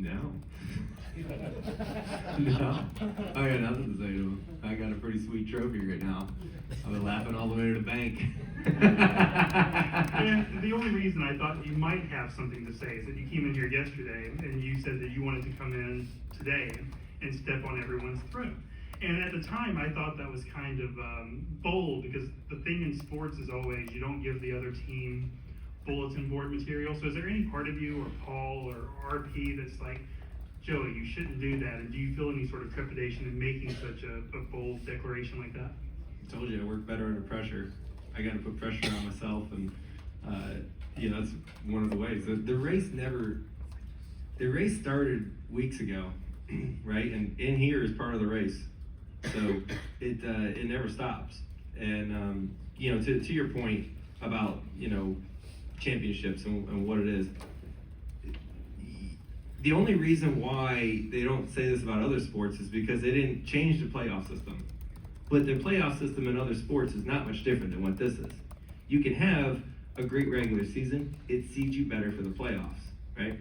No. No. I got nothing to say to him. I got a pretty sweet trophy right now. I've been laughing all the way to the bank. And the only reason I thought you might have something to say is that you came in here yesterday and you said that you wanted to come in today and step on everyone's throat. And at the time, I thought that was kind of bold, because the thing in sports is always you don't give the other team bulletin board material. So is there any part of you, or Paul, or RP, that's like, Joey, you shouldn't do that? And do you feel any sort of trepidation in making such a bold declaration like that? I told you I work better under pressure. I got to put pressure on myself, and that's one of the ways. The race started weeks ago, right? And in here is part of the race, so it never stops. And to your point about championships and what it is. The only reason why they don't say this about other sports is because they didn't change the playoff system. But the playoff system in other sports is not much different than what this is. You can have a great regular season, it seeds you better for the playoffs, right?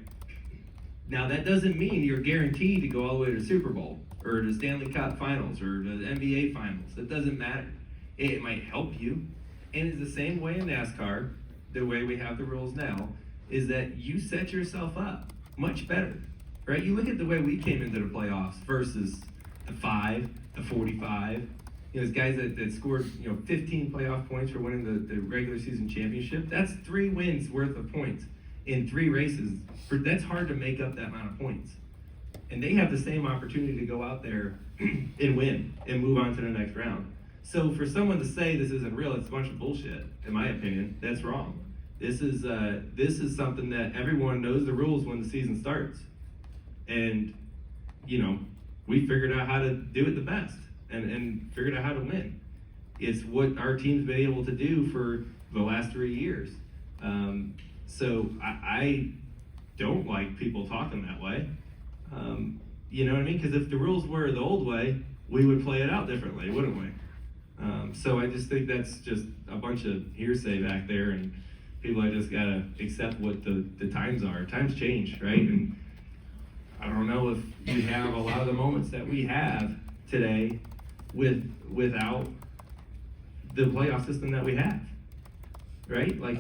Now that doesn't mean you're guaranteed to go all the way to the Super Bowl, or the Stanley Cup Finals, or the NBA Finals. It doesn't matter. It might help you. And it's the same way in NASCAR, the way we have the rules now, is that you set yourself up much better, right? You look at the way we came into the playoffs versus the 5, the 45. Those guys that scored 15 playoff points for winning the regular season championship. That's 3 wins worth of points in 3 races. That's hard to make up that amount of points. And they have the same opportunity to go out there and win and move on to the next round. So for someone to say this isn't real, it's a bunch of bullshit, in my opinion. That's wrong. This is something that everyone knows the rules when the season starts. And, we figured out how to do it the best and figured out how to win. It's what our team's been able to do for the last 3 years. So I don't like people talking that way. You know what I mean? Because if the rules were the old way, we would play it out differently, wouldn't we? So I just think that's just a bunch of hearsay back there, and people just gotta accept what the times are. Times change, right? And I don't know if you have a lot of the moments that we have today without the playoff system that we have, right? Like,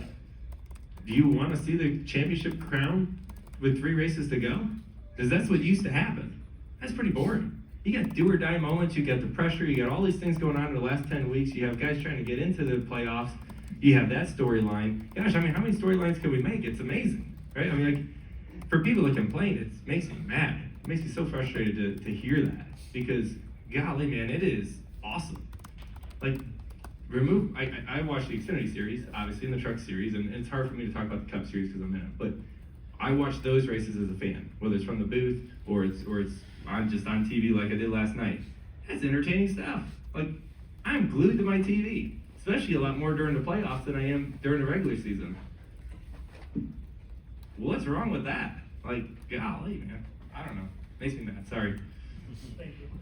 do you want to see the championship crown with 3 races to go? Because that's what used to happen. That's pretty boring. You got do or die moments, you got the pressure, you got all these things going on in the last 10 weeks, you have guys trying to get into the playoffs, you have that storyline. Gosh, I mean, how many storylines can we make? It's amazing, right? I mean, like, for people to complain, it makes me mad. It makes me so frustrated to hear that, because, golly, man, it is awesome. Like, I watched the Xfinity Series, obviously, and the Truck Series, and it's hard for me to talk about the Cup Series because I'm in it, but I watch those races as a fan, whether it's from the booth or it's just on TV like I did last night. That's entertaining stuff. Like, I'm glued to my TV, especially a lot more during the playoffs than I am during the regular season. What's wrong with that? Like, golly, man. I don't know. Makes me mad. Sorry. Thank you.